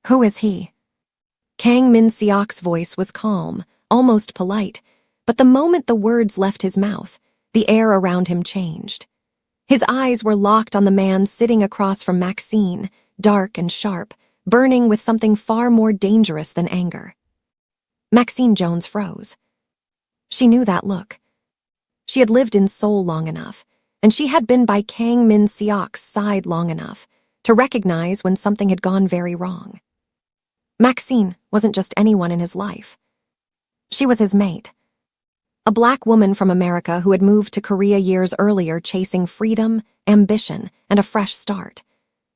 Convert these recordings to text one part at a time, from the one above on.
Who is he? Kang Min Seok's voice was calm, almost polite, but the moment the words left his mouth, the air around him changed. His eyes were locked on the man sitting across from Maxine, dark and sharp, burning with something far more dangerous than anger. Maxine Jones froze. She knew that look. She had lived in Seoul long enough, and she had been by Kang Min Seok's side long enough to recognize when something had gone very wrong. Maxine wasn't just anyone in his life. She was his mate. A black woman from America who had moved to Korea years earlier chasing freedom, ambition, and a fresh start.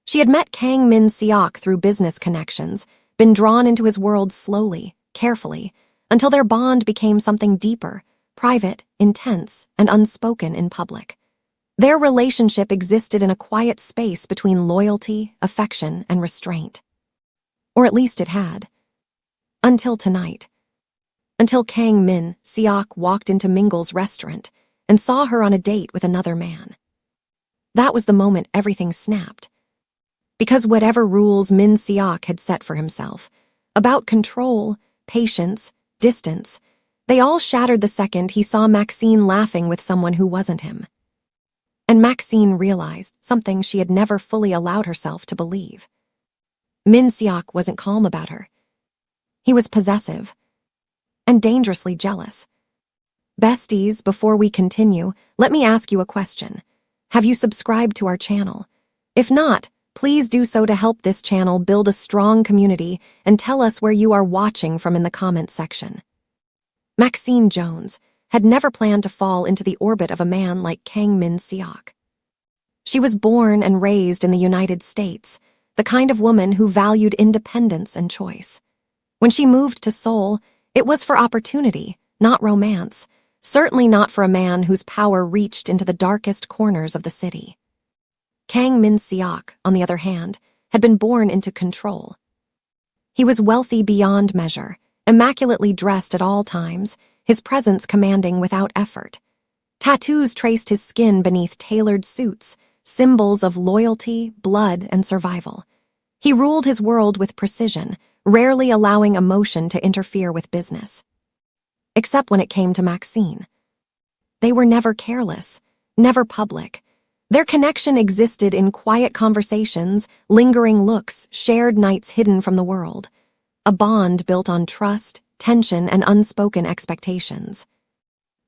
She had met Kang Min Seok through business connections, been drawn into his world slowly, carefully, until their bond became something deeper, private, intense, and unspoken in public. Their relationship existed in a quiet space between loyalty, affection, and restraint. Or at least it had. Until tonight. Until Kang Min Seok walked into Mingle's restaurant and saw her on a date with another man. That was the moment everything snapped. Because whatever rules Min Seok had set for himself, about control, patience, distance, they all shattered the second he saw Maxine laughing with someone who wasn't him. And Maxine realized something she had never fully allowed herself to believe. Min Seok wasn't calm about her. He was possessive and dangerously jealous. Besties, before we continue, let me ask you a question. Have you subscribed to our channel? If not, please do so to help this channel build a strong community and tell us where you are watching from in the comments section. Maxine Jones had never planned to fall into the orbit of a man like Kang Min Seok. She was born and raised in the United States, the kind of woman who valued independence and choice. When she moved to Seoul, it was for opportunity, not romance, certainly not for a man whose power reached into the darkest corners of the city. Kang Min Seok, on the other hand, had been born into control. He was wealthy beyond measure, immaculately dressed at all times, his presence commanding without effort. Tattoos traced his skin beneath tailored suits, symbols of loyalty, blood, and survival. He ruled his world with precision, rarely allowing emotion to interfere with business. Except when it came to Maxine. They were never careless, never public. Their connection existed in quiet conversations, lingering looks, shared nights hidden from the world. A bond built on trust, tension, and unspoken expectations.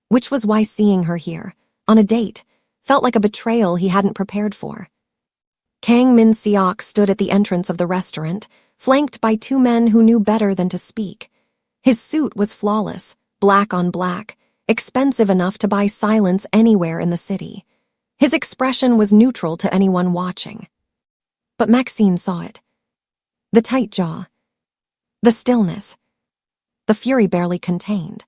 Which was why seeing her here, on a date, felt like a betrayal he hadn't prepared for. Kang Min Seok stood at the entrance of the restaurant, flanked by two men who knew better than to speak. His suit was flawless, black on black, expensive enough to buy silence anywhere in the city. His expression was neutral to anyone watching. But Maxine saw it. The tight jaw. The stillness. The fury barely contained.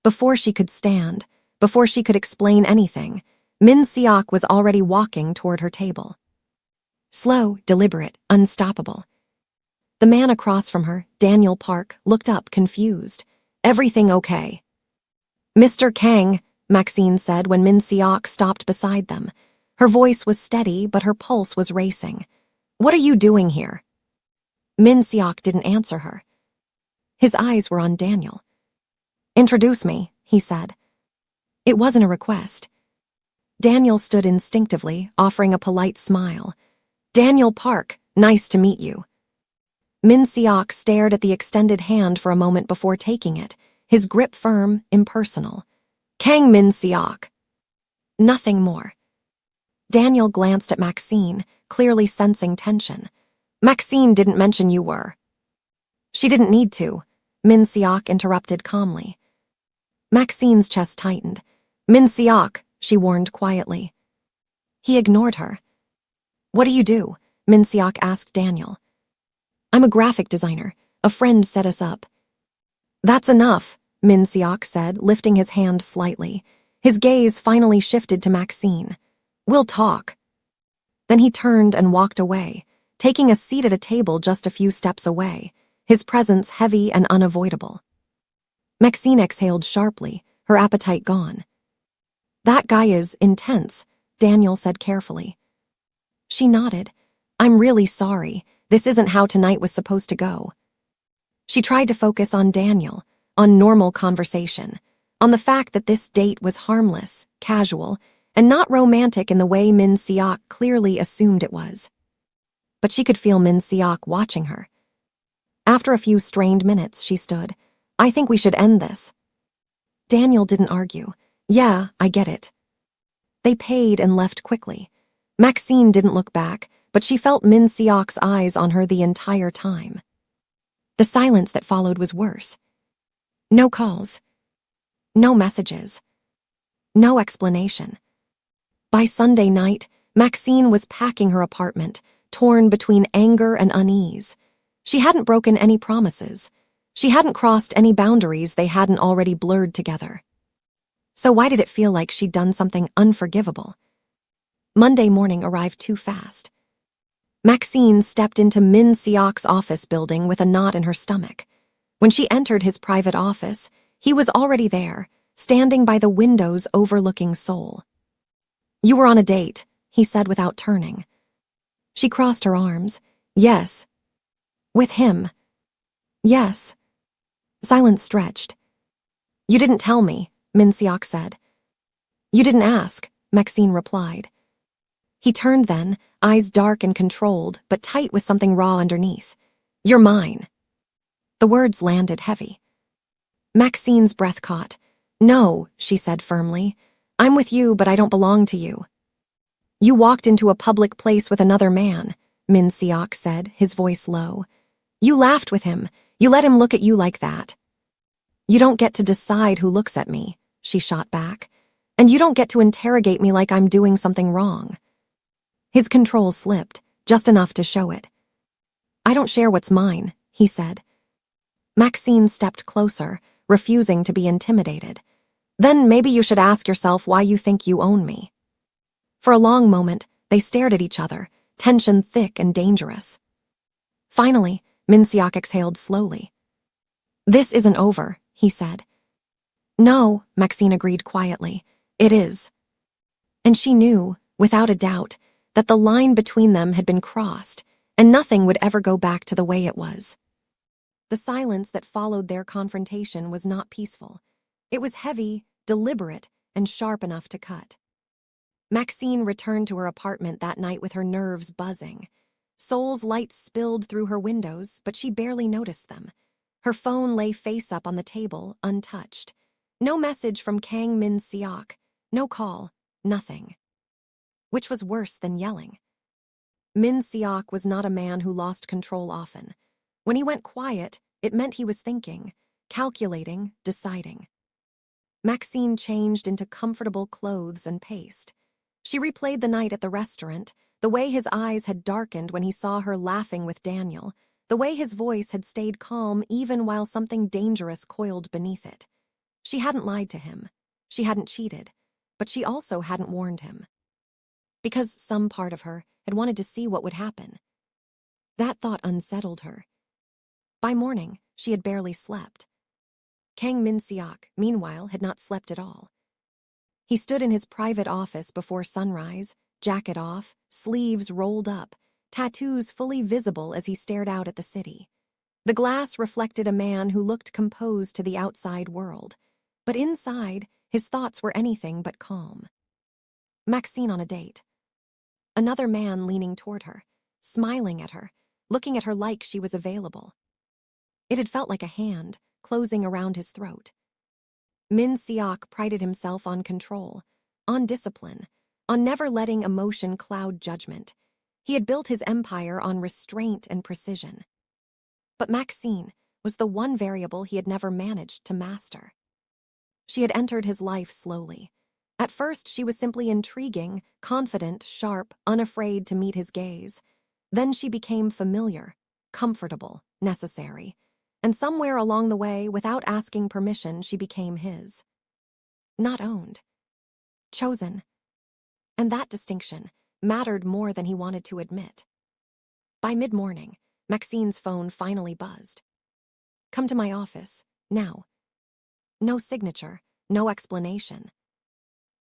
Before she could stand, before she could explain anything, Min Seok was already walking toward her table. Slow, deliberate, unstoppable. The man across from her, Daniel Park, looked up, confused. Everything okay? Mr. Kang, Maxine said when Min Seok stopped beside them. Her voice was steady, but her pulse was racing. What are you doing here? Min Seok didn't answer her. His eyes were on Daniel. Introduce me, he said. It wasn't a request. Daniel stood instinctively, offering a polite smile. Daniel Park, nice to meet you. Min Seok stared at the extended hand for a moment before taking it, his grip firm, impersonal. Kang Min Seok. Nothing more. Daniel glanced at Maxine, clearly sensing tension. Maxine didn't mention you were. She didn't need to, Min Seok interrupted calmly. Maxine's chest tightened. Min Seok, she warned quietly. He ignored her. What do you do? Min Seok asked Daniel. I'm a graphic designer. A friend set us up. That's enough, Min Seok said, lifting his hand slightly. His gaze finally shifted to Maxine. We'll talk. Then he turned and walked away, taking a seat at a table just a few steps away, his presence heavy and unavoidable. Maxine exhaled sharply, her appetite gone. That guy is intense, Daniel said carefully. She nodded. I'm really sorry. This isn't how tonight was supposed to go. She tried to focus on Daniel, on normal conversation, on the fact that this date was harmless, casual, and not romantic in the way Min Seok clearly assumed it was. But she could feel Min Seok watching her. After a few strained minutes, she stood. I think we should end this. Daniel didn't argue. Yeah, I get it. They paid and left quickly. Maxine didn't look back, but she felt Min Seok's eyes on her the entire time. The silence that followed was worse. No calls. No messages. No explanation. By Sunday night, Maxine was packing her apartment, torn between anger and unease. She hadn't broken any promises. She hadn't crossed any boundaries they hadn't already blurred together. So why did it feel like she'd done something unforgivable? Monday morning arrived too fast. Maxine stepped into Min Seok's office building with a knot in her stomach. When she entered his private office, he was already there, standing by the windows overlooking Seoul. You were on a date, he said without turning. She crossed her arms. Yes. With him. Yes. Silence stretched. You didn't tell me, Min Seok said. You didn't ask, Maxine replied. He turned then, eyes dark and controlled, but tight with something raw underneath. You're mine. The words landed heavy. Maxine's breath caught. No, she said firmly. I'm with you, but I don't belong to you. You walked into a public place with another man, Min Seok said, his voice low. You laughed with him. You let him look at you like that. You don't get to decide who looks at me, she shot back. And you don't get to interrogate me like I'm doing something wrong. His control slipped, just enough to show it. I don't share what's mine, he said. Maxine stepped closer, refusing to be intimidated. Then maybe you should ask yourself why you think you own me. For a long moment, they stared at each other, tension thick and dangerous. Finally, Min Seok exhaled slowly. This isn't over, he said. No, Maxine agreed quietly. It is. And she knew, without a doubt, that the line between them had been crossed, and nothing would ever go back to the way it was. The silence that followed their confrontation was not peaceful. It was heavy, deliberate, and sharp enough to cut. Maxine returned to her apartment that night with her nerves buzzing. Seoul's lights spilled through her windows, but she barely noticed them. Her phone lay face up on the table, untouched. No message from Kang Min Seok, no call, nothing. Which was worse than yelling. Min Seok was not a man who lost control often. When he went quiet, it meant he was thinking, calculating, deciding. Maxine changed into comfortable clothes and paced. She replayed the night at the restaurant, the way his eyes had darkened when he saw her laughing with Daniel, the way his voice had stayed calm even while something dangerous coiled beneath it. She hadn't lied to him. She hadn't cheated. But she also hadn't warned him. Because some part of her had wanted to see what would happen. That thought unsettled her. By morning, she had barely slept. Kang Min Seok, meanwhile, had not slept at all. He stood in his private office before sunrise, jacket off, sleeves rolled up, tattoos fully visible as he stared out at the city. The glass reflected a man who looked composed to the outside world, but inside, his thoughts were anything but calm. Maxine on a date. Another man leaning toward her, smiling at her, looking at her like she was available. It had felt like a hand, closing around his throat. Min Seok prided himself on control, on discipline, on never letting emotion cloud judgment. He had built his empire on restraint and precision. But Maxine was the one variable he had never managed to master. She had entered his life slowly. At first, she was simply intriguing, confident, sharp, unafraid to meet his gaze. Then she became familiar, comfortable, necessary. And somewhere along the way, without asking permission, she became his. Not owned. Chosen. And that distinction mattered more than he wanted to admit. By mid-morning, Maxine's phone finally buzzed. Come to my office, now. No signature, no explanation.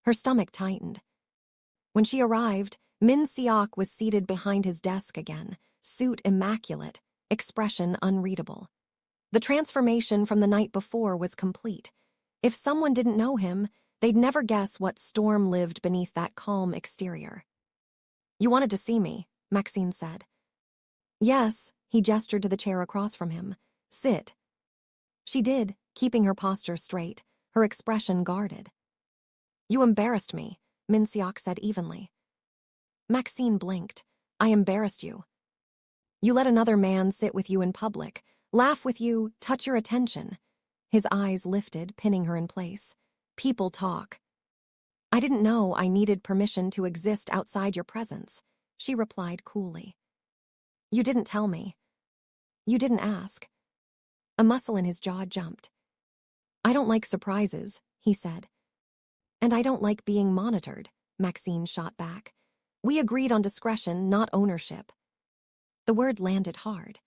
Her stomach tightened. When she arrived, Min Seok was seated behind his desk again, suit immaculate, expression unreadable. The transformation from the night before was complete. If someone didn't know him, they'd never guess what storm lived beneath that calm exterior. "You wanted to see me," Maxine said. "Yes," he gestured to the chair across from him. "Sit." She did, keeping her posture straight, her expression guarded. "You embarrassed me," Min Seok said evenly. Maxine blinked. "I embarrassed you. You let another man sit with you in public, laugh with you, touch your attention." His eyes lifted, pinning her in place. "People talk." "I didn't know I needed permission to exist outside your presence," she replied coolly. "You didn't tell me. You didn't ask." A muscle in his jaw jumped. "I don't like surprises," he said. "And I don't like being monitored," Maxine shot back. "We agreed on discretion, not ownership." The word landed hard.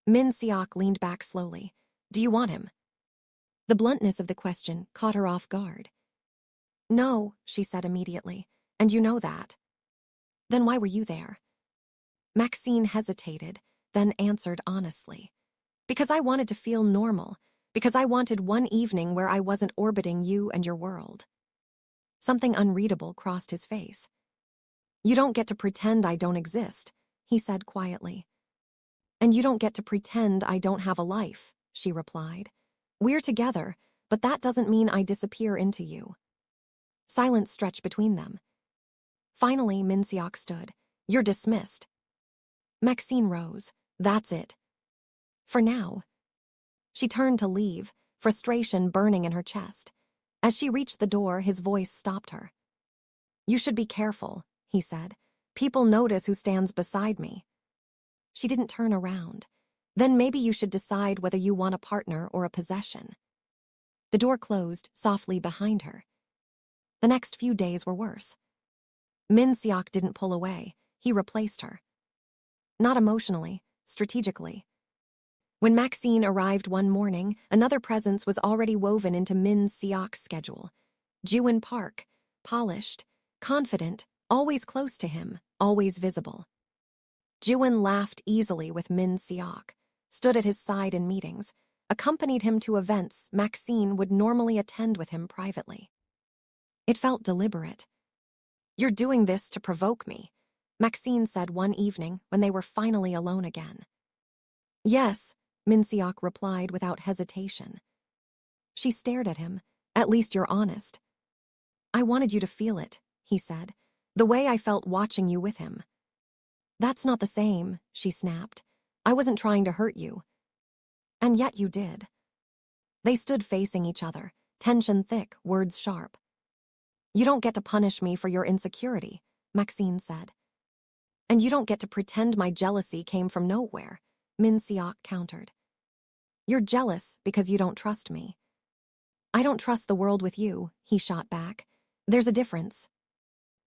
Min Seok leaned back slowly. "Do you want him?" The bluntness of the question caught her off guard. "No," she said immediately, "and you know that." "Then why were you there?" Maxine hesitated, then answered honestly. "Because I wanted to feel normal, because I wanted one evening where I wasn't orbiting you and your world." Something unreadable crossed his face. "You don't get to pretend I don't exist," he said quietly. "And you don't get to pretend I don't have a life," she replied. "We're together, but that doesn't mean I disappear into you." Silence stretched between them. Finally, Min Seok stood. "You're dismissed." Maxine rose. "That's it. For now." She turned to leave, frustration burning in her chest. As she reached the door, his voice stopped her. "You should be careful," he said. "People notice who stands beside me." She didn't turn around. "Then maybe you should decide whether you want a partner or a possession." The door closed softly behind her. The next few days were worse. Min Seok didn't pull away. He replaced her. Not emotionally, strategically. When Maxine arrived one morning, another presence was already woven into Min Seok's schedule. Jiwon Park, polished, confident, always close to him, always visible. Jiwon laughed easily with Min Seok, stood at his side in meetings, accompanied him to events Maxine would normally attend with him privately. It felt deliberate. "You're doing this to provoke me," Maxine said one evening when they were finally alone again. "Yes," Min Seok replied without hesitation. She stared at him. "At least you're honest." "I wanted you to feel it," he said, "the way I felt watching you with him." "That's not the same," she snapped. "I wasn't trying to hurt you." "And yet you did." They stood facing each other, tension thick, words sharp. "You don't get to punish me for your insecurity," Maxine said. "And you don't get to pretend my jealousy came from nowhere," Min Seok countered. "You're jealous because you don't trust me." "I don't trust the world with you," he shot back. "There's a difference."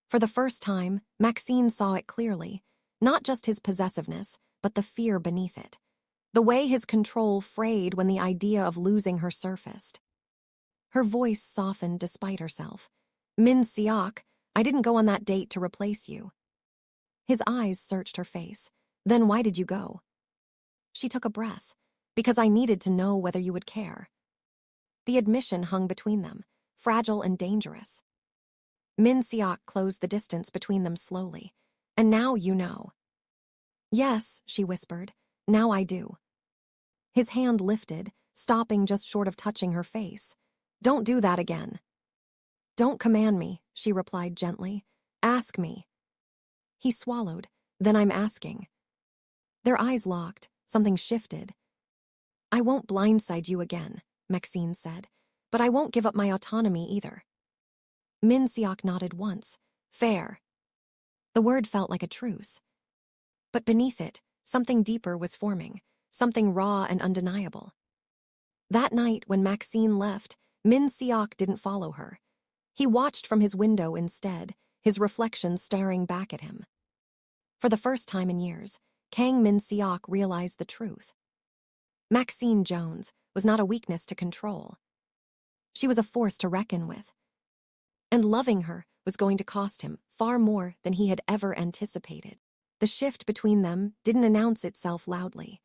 For the first time, Maxine saw it clearly, not just his possessiveness, but the fear beneath it. The way his control frayed when the idea of losing her surfaced. Her voice softened despite herself. "Min Seok, I didn't go on that date to replace you." His eyes searched her face. "Then why did you go?" She took a breath. "Because I needed to know whether you would care." The admission hung between them, fragile and dangerous. Min Seok closed the distance between them slowly. "And now you know." "Yes," she whispered. "Now I do." His hand lifted, stopping just short of touching her face. "Don't do that again." "Don't command me," she replied gently. "Ask me." He swallowed. "Then I'm asking." Their eyes locked. Something shifted. "I won't blindside you again," Maxine said, "but I won't give up my autonomy either." Min Seok nodded once. "Fair." The word felt like a truce. But beneath it, something deeper was forming, something raw and undeniable. That night, when Maxine left, Min Seok didn't follow her. He watched from his window instead, his reflection staring back at him. For the first time in years, Kang Min Seok realized the truth. Maxine Jones was not a weakness to control. She was a force to reckon with. And loving her was going to cost him far more than he had ever anticipated. The shift between them didn't announce itself loudly.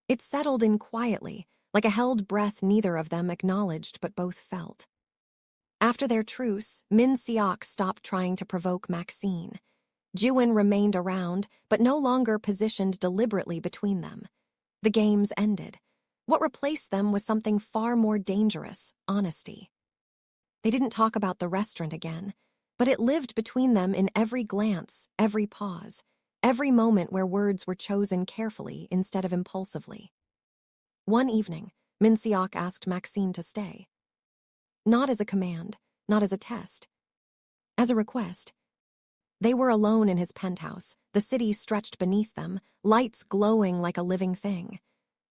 It settled in quietly, like a held breath neither of them acknowledged but both felt. After their truce, Min Seok stopped trying to provoke Maxine. Jiwon remained around, but no longer positioned deliberately between them. The games ended. What replaced them was something far more dangerous: honesty. They didn't talk about the restaurant again, but it lived between them in every glance, every pause, every moment where words were chosen carefully instead of impulsively. One evening, Min Seok asked Maxine to stay. Not as a command, not as a test. As a request. They were alone in his penthouse, the city stretched beneath them, lights glowing like a living thing.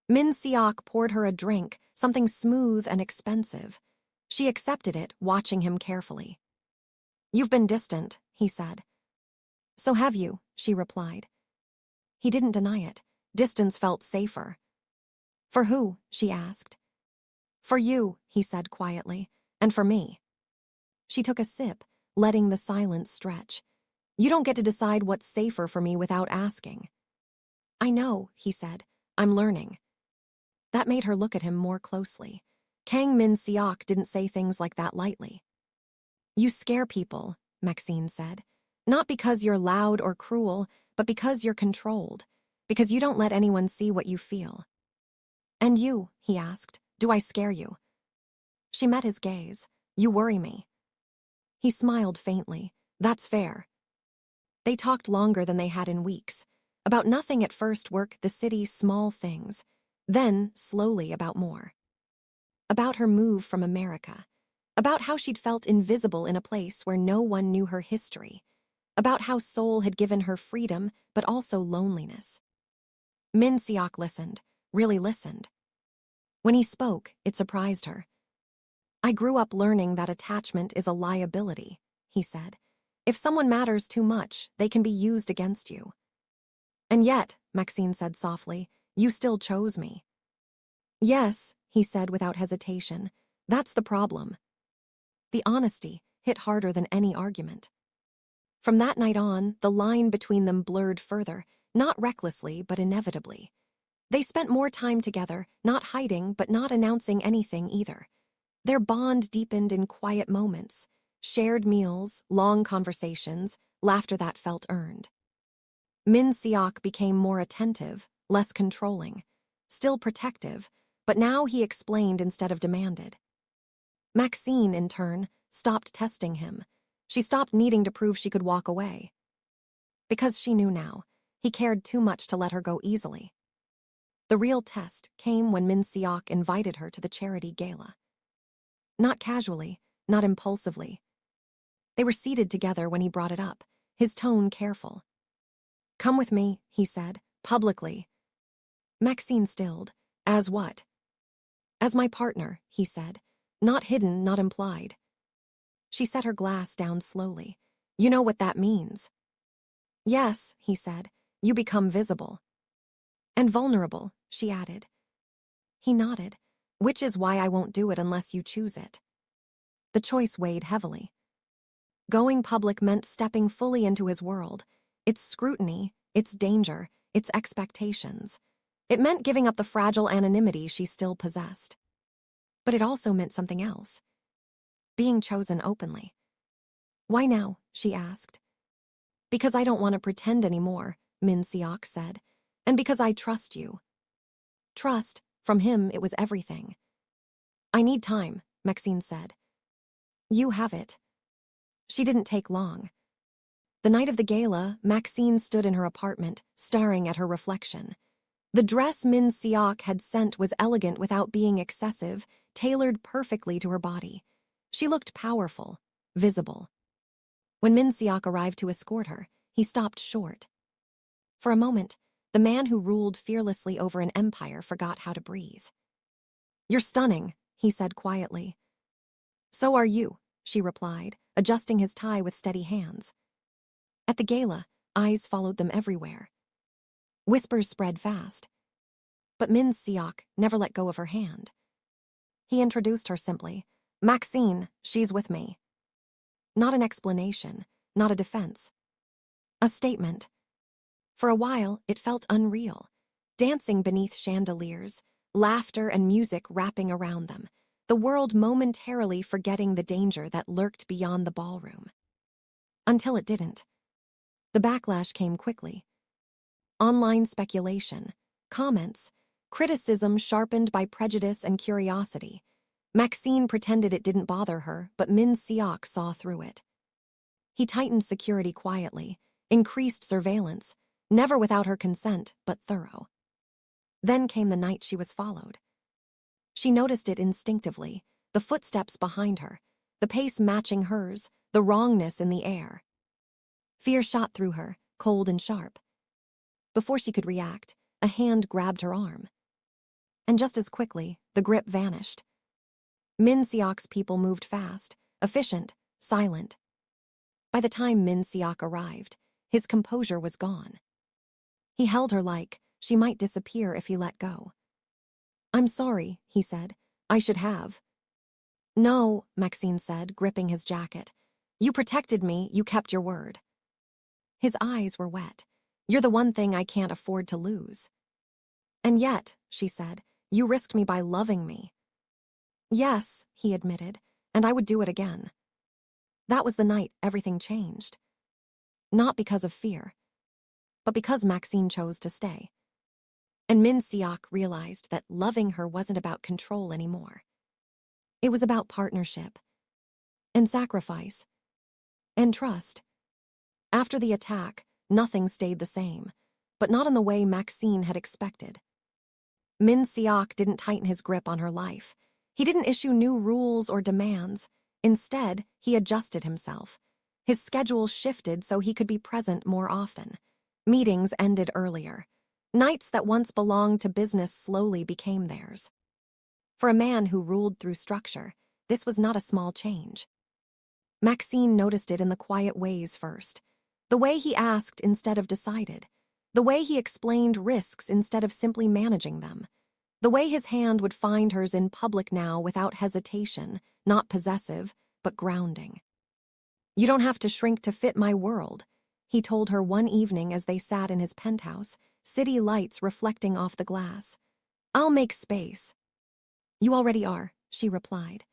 Min Seok poured her a drink, something smooth and expensive. She accepted it, watching him carefully. "You've been distant," he said. "So have you," she replied. He didn't deny it. Distance felt safer. "For who?" she asked. "For you," he said quietly, "and for me." She took a sip, letting the silence stretch. "You don't get to decide what's safer for me without asking." "I know," he said. "I'm learning." That made her look at him more closely. Kang Min Seok didn't say things like that lightly. "You scare people," Maxine said. "Not because you're loud or cruel, but because you're controlled. Because you don't let anyone see what you feel." "And you," he asked, "do I scare you?" She met his gaze. "You worry me." He smiled faintly. "That's fair." They talked longer than they had in weeks. About nothing at first: work, the city, small things. Then, slowly, about more. About her move from America. About how she'd felt invisible in a place where no one knew her history. About how Seoul had given her freedom, but also loneliness. Min Seok listened, really listened. When he spoke, it surprised her. "I grew up learning that attachment is a liability," he said. "If someone matters too much, they can be used against you." "And yet," Maxine said softly, "you still chose me." "Yes," he said without hesitation, "that's the problem." The honesty hit harder than any argument. From that night on, the line between them blurred further, not recklessly but inevitably. They spent more time together, not hiding but not announcing anything either. Their bond deepened in quiet moments, shared meals, long conversations, laughter that felt earned. Min Seok became more attentive, less controlling, still protective, but now he explained instead of demanded. Maxine, in turn, stopped testing him. She stopped needing to prove she could walk away. Because she knew now, he cared too much to let her go easily. The real test came when Min Seok invited her to the charity gala. Not casually, not impulsively. They were seated together when he brought it up, his tone careful. "Come with me," he said, publicly. Maxine stilled. "As what?" "As my partner," he said. "Not hidden, not implied." She set her glass down slowly. "You know what that means." "Yes," he said. "You become visible." "And vulnerable," she added. He nodded. "Which is why I won't do it unless you choose it." The choice weighed heavily. Going public meant stepping fully into his world, its scrutiny, its danger, its expectations. It meant giving up the fragile anonymity she still possessed. But it also meant something else. Being chosen openly. "Why now?" she asked. "Because I don't want to pretend anymore," Min Seok said. "And because I trust you." Trust, from him, it was everything. "I need time," Maxine said. "You have it." She didn't take long. The night of the gala, Maxine stood in her apartment, staring at her reflection. The dress Min Seok had sent was elegant without being excessive, tailored perfectly to her body. She looked powerful, visible. When Min Seok arrived to escort her, he stopped short. For a moment, the man who ruled fearlessly over an empire forgot how to breathe. "You're stunning," he said quietly. "So are you," she replied, adjusting his tie with steady hands. At the gala, eyes followed them everywhere. Whispers spread fast. But Min Seok never let go of her hand. He introduced her simply. "Maxine, she's with me." Not an explanation, not a defense. A statement. For a while, it felt unreal. Dancing beneath chandeliers, laughter and music wrapping around them, the world momentarily forgetting the danger that lurked beyond the ballroom. Until it didn't. The backlash came quickly. Online speculation, comments, criticism sharpened by prejudice and curiosity. Maxine pretended it didn't bother her, but Min Seok saw through it. He tightened security quietly, increased surveillance, never without her consent, but thorough. Then came the night she was followed. She noticed it instinctively, the footsteps behind her, the pace matching hers, the wrongness in the air. Fear shot through her, cold and sharp. Before she could react, a hand grabbed her arm. And just as quickly, the grip vanished. Min Seok's people moved fast, efficient, silent. By the time Min Seok arrived, his composure was gone. He held her like she might disappear if he let go. "I'm sorry," he said. "I should have." "No," Maxine said, gripping his jacket. "You protected me, you kept your word." His eyes were wet. "You're the one thing I can't afford to lose." "And yet," she said, "you risked me by loving me." "Yes," he admitted, "and I would do it again." That was the night everything changed. Not because of fear, but because Maxine chose to stay. And Min Seok realized that loving her wasn't about control anymore. It was about partnership, and sacrifice, and trust. After the attack, nothing stayed the same, but not in the way Maxine had expected. Min Seok didn't tighten his grip on her life. He didn't issue new rules or demands. Instead, he adjusted himself. His schedule shifted so he could be present more often. Meetings ended earlier. Nights that once belonged to business slowly became theirs. For a man who ruled through structure, this was not a small change. Maxine noticed it in the quiet ways first. The way he asked instead of decided. The way he explained risks instead of simply managing them. The way his hand would find hers in public now without hesitation, not possessive, but grounding. "You don't have to shrink to fit my world," he told her one evening as they sat in his penthouse, city lights reflecting off the glass. "I'll make space." "You already are," she replied.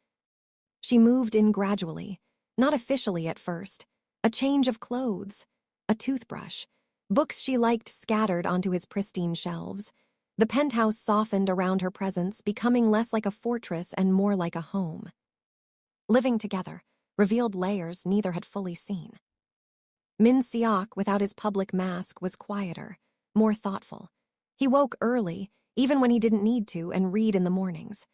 She moved in gradually, not officially at first. A change of clothes, a toothbrush, books she liked scattered onto his pristine shelves. The penthouse softened around her presence, becoming less like a fortress and more like a home. Living together revealed layers neither had fully seen. Min Seok, without his public mask, was quieter, more thoughtful. He woke early, even when he didn't need to, and read in the mornings.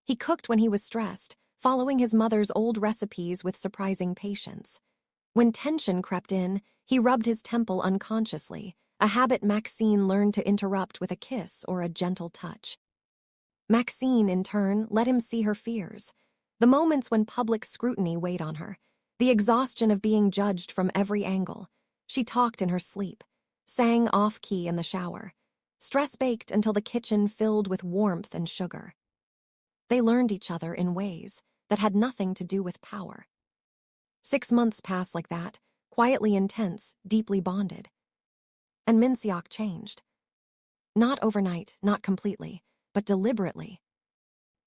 He cooked when he was stressed, following his mother's old recipes with surprising patience. When tension crept in, he rubbed his temple unconsciously, a habit Maxine learned to interrupt with a kiss or a gentle touch. Maxine, in turn, let him see her fears, the moments when public scrutiny weighed on her, the exhaustion of being judged from every angle. She talked in her sleep, sang off-key in the shower, stress-baked until the kitchen filled with warmth and sugar. They learned each other in ways that had nothing to do with power. 6 months passed like that, quietly intense, deeply bonded. And Min Seok changed. Not overnight, not completely, but deliberately.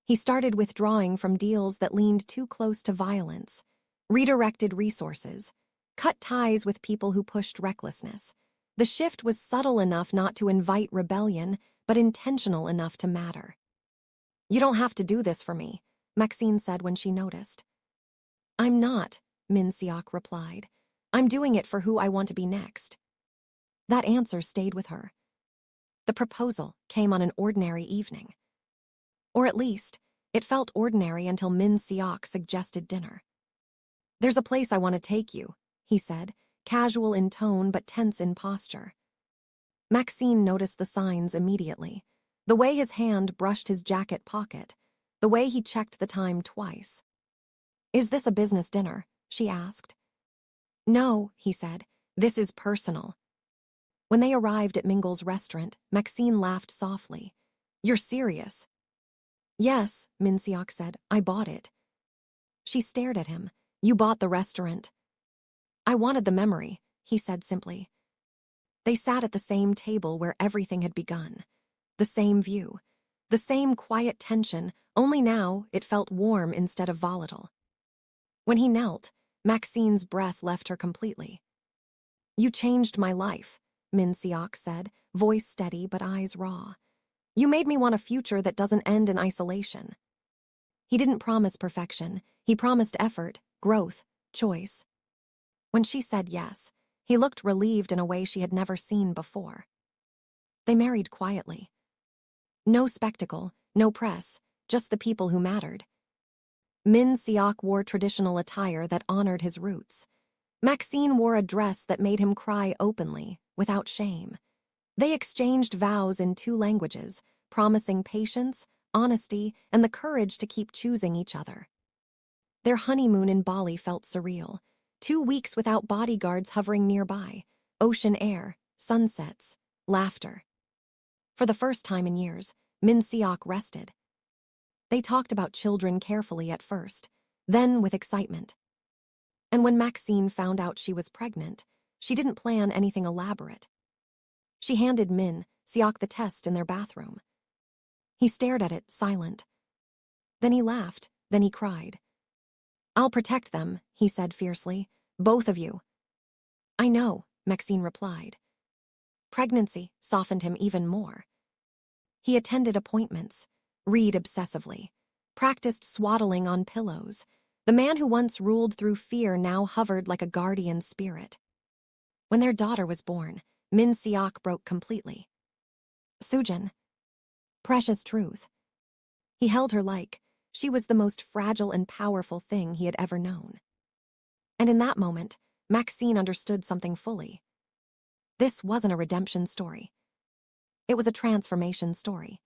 He started withdrawing from deals that leaned too close to violence, redirected resources, cut ties with people who pushed recklessness. The shift was subtle enough not to invite rebellion, but intentional enough to matter. "You don't have to do this for me," Maxine said when she noticed. "I'm not," Min Seok replied. "I'm doing it for who I want to be next." That answer stayed with her. The proposal came on an ordinary evening. Or at least, it felt ordinary until Min Seok suggested dinner. "There's a place I want to take you," he said, casual in tone but tense in posture. Maxine noticed the signs immediately. The way his hand brushed his jacket pocket, the way he checked the time twice. "Is this a business dinner?" she asked. "No," he said, "this is personal." When they arrived at Mingle's restaurant, Maxine laughed softly. "You're serious?" "Yes," Min Seok said, "I bought it." She stared at him. "You bought the restaurant." "I wanted the memory," he said simply. They sat at the same table where everything had begun. The same view. The same quiet tension, only now it felt warm instead of volatile. When he knelt, Maxine's breath left her completely. "You changed my life," Min Seok said, voice steady but eyes raw. "You made me want a future that doesn't end in isolation." He didn't promise perfection. He promised effort, growth, choice. When she said yes, he looked relieved in a way she had never seen before. They married quietly. No spectacle, no press, just the people who mattered. Min Seok wore traditional attire that honored his roots. Maxine wore a dress that made him cry openly, without shame. They exchanged vows in 2 languages, promising patience, honesty, and the courage to keep choosing each other. Their honeymoon in Bali felt surreal. 2 weeks without bodyguards hovering nearby, ocean air, sunsets, laughter. For the first time in years, Min Seok rested. They talked about children carefully at first, then with excitement. And when Maxine found out she was pregnant, she didn't plan anything elaborate. She handed Min Seok the test in their bathroom. He stared at it, silent. Then he laughed, then he cried. "I'll protect them," he said fiercely. "Both of you." "I know," Maxine replied. Pregnancy softened him even more. He attended appointments, read obsessively, practiced swaddling on pillows. The man who once ruled through fear now hovered like a guardian spirit. When their daughter was born, Min Seok broke completely. Sujin. Precious truth. He held her like she was the most fragile and powerful thing he had ever known. And in that moment, Maxine understood something fully. This wasn't a redemption story. It was a transformation story.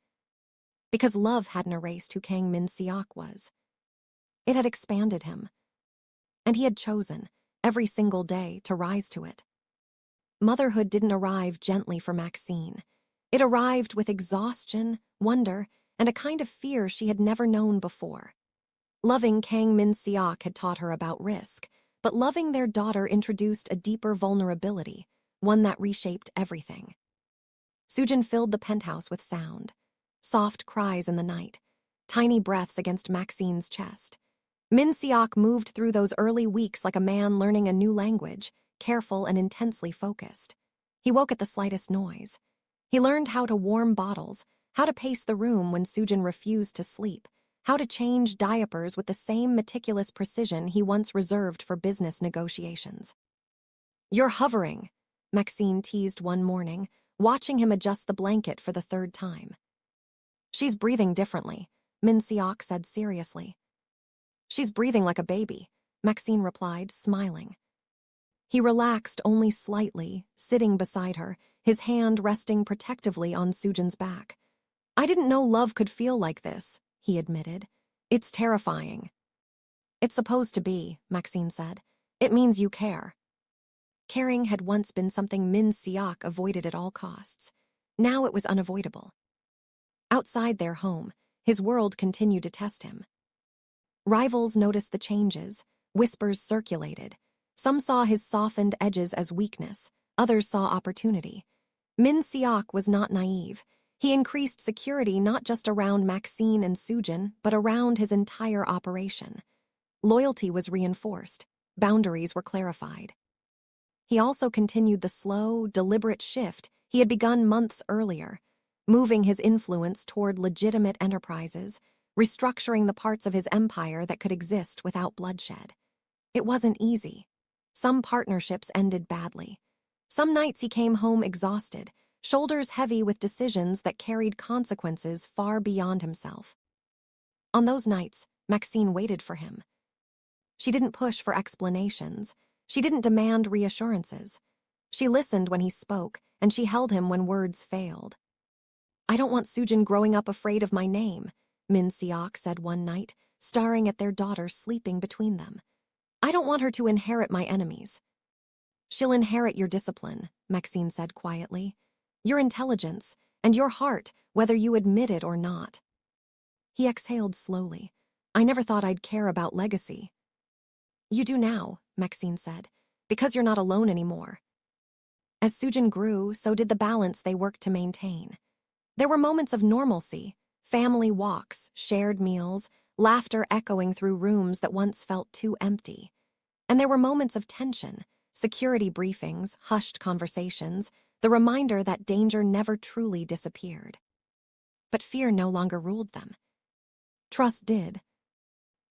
Because love hadn't erased who Kang Min Seok was. It had expanded him. And he had chosen, every single day, to rise to it. Motherhood didn't arrive gently for Maxine. It arrived with exhaustion, wonder, and a kind of fear she had never known before. Loving Kang Min Seok had taught her about risk, but loving their daughter introduced a deeper vulnerability, one that reshaped everything. Sujin filled the penthouse with sound. Soft cries in the night, tiny breaths against Maxine's chest. Min Seok moved through those early weeks like a man learning a new language, careful and intensely focused. He woke at the slightest noise. He learned how to warm bottles, how to pace the room when Sujin refused to sleep, how to change diapers with the same meticulous precision he once reserved for business negotiations. "You're hovering," Maxine teased one morning, watching him adjust the blanket for the 3rd time. "She's breathing differently," Min Seok said seriously. "She's breathing like a baby," Maxine replied, smiling. He relaxed only slightly, sitting beside her, his hand resting protectively on Sujin's back. "I didn't know love could feel like this," he admitted. "It's terrifying." "It's supposed to be," Maxine said. "It means you care." Caring had once been something Min Seok avoided at all costs. Now it was unavoidable. Outside their home, his world continued to test him. Rivals noticed the changes, whispers circulated. Some saw his softened edges as weakness, others saw opportunity. Min Seok was not naive. He increased security not just around Maxine and Sujin, but around his entire operation. Loyalty was reinforced, boundaries were clarified. He also continued the slow, deliberate shift he had begun months earlier, moving his influence toward legitimate enterprises, restructuring the parts of his empire that could exist without bloodshed. It wasn't easy. Some partnerships ended badly. Some nights he came home exhausted, shoulders heavy with decisions that carried consequences far beyond himself. On those nights, Maxine waited for him. She didn't push for explanations. She didn't demand reassurances. She listened when he spoke, and she held him when words failed. "I don't want Sujin growing up afraid of my name," Min Seok said one night, staring at their daughter sleeping between them. "I don't want her to inherit my enemies." "She'll inherit your discipline," Maxine said quietly. "Your intelligence, and your heart, whether you admit it or not." He exhaled slowly. "I never thought I'd care about legacy." "You do now," Maxine said, "because you're not alone anymore." As Sujin grew, so did the balance they worked to maintain. There were moments of normalcy, family walks, shared meals, laughter echoing through rooms that once felt too empty. And there were moments of tension, security briefings, hushed conversations, the reminder that danger never truly disappeared. But fear no longer ruled them. Trust did.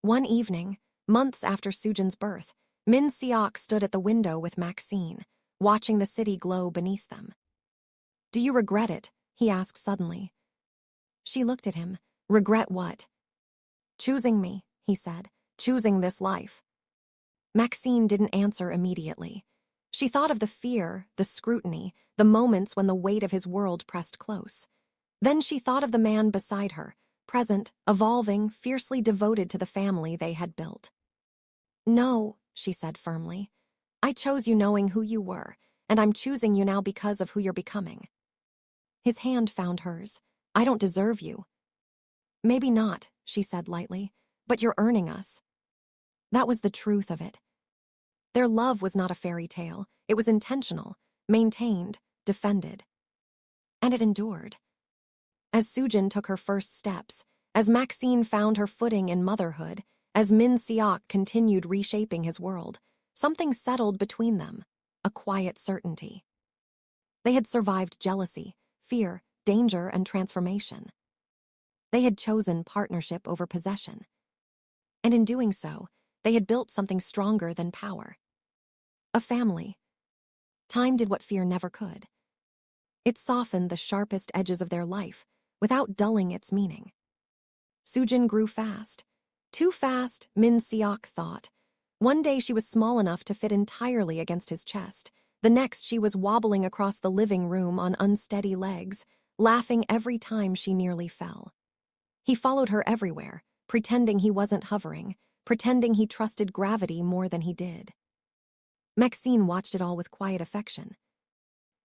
One evening, months after Sujin's birth, Min Seok stood at the window with Maxine, watching the city glow beneath them. "Do you regret it?" he asked suddenly. She looked at him. "Regret what?" "Choosing me," he said. "Choosing this life." Maxine didn't answer immediately. She thought of the fear, the scrutiny, the moments when the weight of his world pressed close. Then she thought of the man beside her, present, evolving, fiercely devoted to the family they had built. "No," she said firmly. "I chose you knowing who you were, and I'm choosing you now because of who you're becoming." His hand found hers. "I don't deserve you." "Maybe not," she said lightly, "but you're earning us." That was the truth of it. Their love was not a fairy tale. It was intentional, maintained, defended. And it endured. As Sujin took her first steps, as Maxine found her footing in motherhood, as Min Seok continued reshaping his world, something settled between them, a quiet certainty. They had survived jealousy, fear, danger, and transformation. They had chosen partnership over possession. And in doing so, they had built something stronger than power. A family. Time did what fear never could. It softened the sharpest edges of their life without dulling its meaning. Sujin grew fast. Too fast, Min Seok thought. One day she was small enough to fit entirely against his chest. The next she was wobbling across the living room on unsteady legs, laughing every time she nearly fell. He followed her everywhere, pretending he wasn't hovering, pretending he trusted gravity more than he did. Maxine watched it all with quiet affection.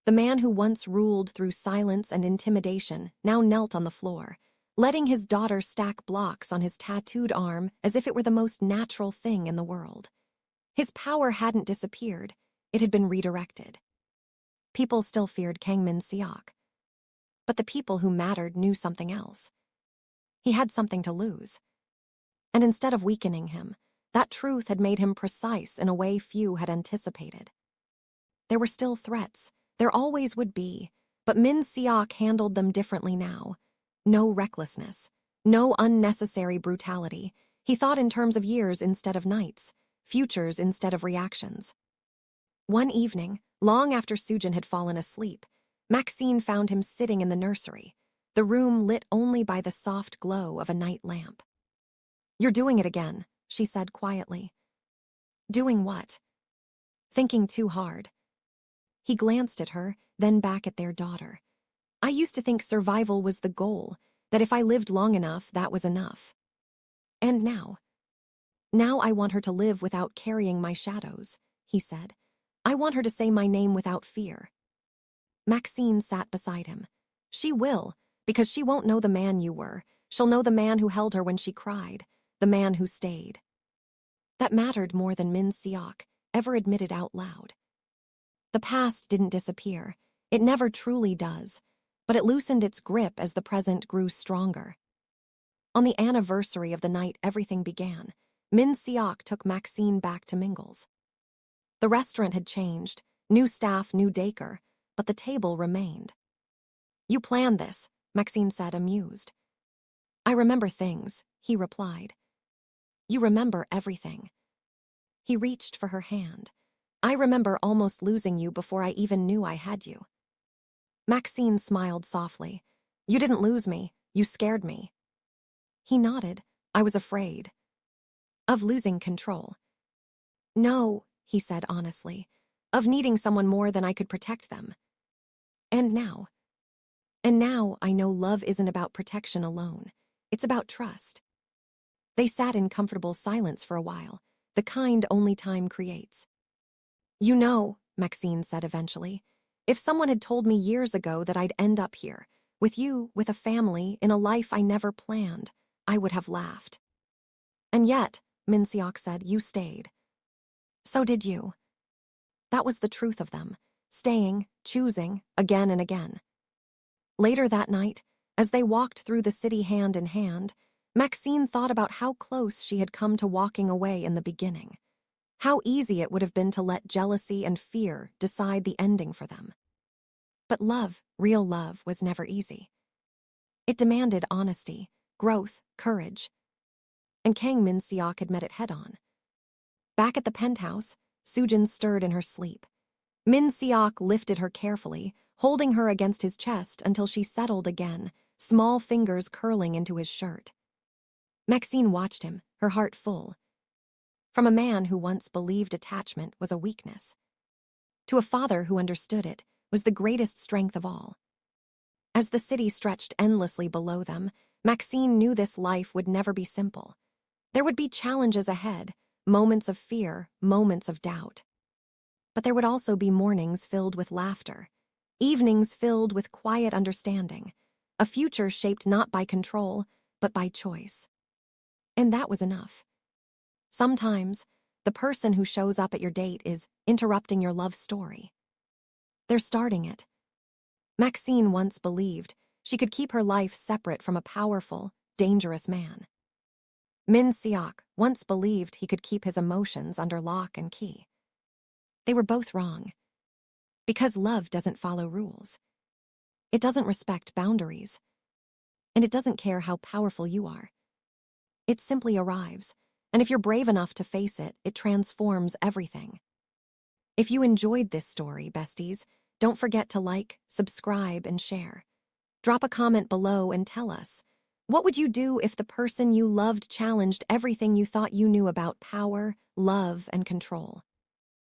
The man who once ruled through silence and intimidation now knelt on the floor, letting his daughter stack blocks on his tattooed arm as if it were the most natural thing in the world. His power hadn't disappeared, it had been redirected. People still feared Kang Min Seok. But the people who mattered knew something else. He had something to lose. And instead of weakening him, that truth had made him precise in a way few had anticipated. There were still threats, there always would be, but Min Seok handled them differently now. No recklessness, no unnecessary brutality. He thought in terms of years instead of nights, futures instead of reactions. One evening, long after Sujin had fallen asleep, Maxine found him sitting in the nursery, the room lit only by the soft glow of a night lamp. "You're doing it again," she said quietly. "Doing what?" "Thinking too hard." He glanced at her, then back at their daughter. "I used to think survival was the goal, that if I lived long enough, that was enough. And now? Now I want her to live without carrying my shadows," he said. "I want her to say my name without fear." Maxine sat beside him. "She will, because she won't know the man you were. She'll know the man who held her when she cried, the man who stayed." That mattered more than Min Seok ever admitted out loud. The past didn't disappear. It never truly does, but it loosened its grip as the present grew stronger. On the anniversary of the night everything began, Min Seok took Maxine back to Mingle's. The restaurant had changed, new staff, new decor, but the table remained. "You planned this," Maxine said, amused. "I remember things," he replied. "You remember everything." He reached for her hand. "I remember almost losing you before I even knew I had you." Maxine smiled softly. "You didn't lose me, you scared me." He nodded. "I was afraid." "Of losing control." "No," he said honestly, "of needing someone more than I could protect them. And now? And now I know love isn't about protection alone. It's about trust." They sat in comfortable silence for a while, the kind only time creates. "You know," Maxine said eventually, "if someone had told me years ago that I'd end up here, with you, with a family, in a life I never planned, I would have laughed." "And yet," Min Seok said, "you stayed." "So did you." That was the truth of them, staying, choosing again and again. Later that night, as they walked through the city hand in hand, Maxine thought about how close she had come to walking away in the beginning. How easy it would have been to let jealousy and fear decide the ending for them. But love, real love, was never easy. It demanded honesty, growth, courage. And Kang Min Seok had met it head-on. Back at the penthouse, Sujin stirred in her sleep. Min Seok lifted her carefully, holding her against his chest until she settled again, small fingers curling into his shirt. Maxine watched him, her heart full. From a man who once believed attachment was a weakness, to a father who understood it was the greatest strength of all. As the city stretched endlessly below them, Maxine knew this life would never be simple. There would be challenges ahead, moments of fear, moments of doubt. But there would also be mornings filled with laughter, evenings filled with quiet understanding, a future shaped not by control, but by choice. And that was enough. Sometimes, the person who shows up at your date is interrupting your love story. They're starting it. Maxine once believed she could keep her life separate from a powerful, dangerous man. Min Seok once believed he could keep his emotions under lock and key. They were both wrong. Because love doesn't follow rules. It doesn't respect boundaries. And it doesn't care how powerful you are. It simply arrives, and if you're brave enough to face it, it transforms everything. If you enjoyed this story, besties, don't forget to like, subscribe, and share. Drop a comment below and tell us, what would you do if the person you loved challenged everything you thought you knew about power, love, and control?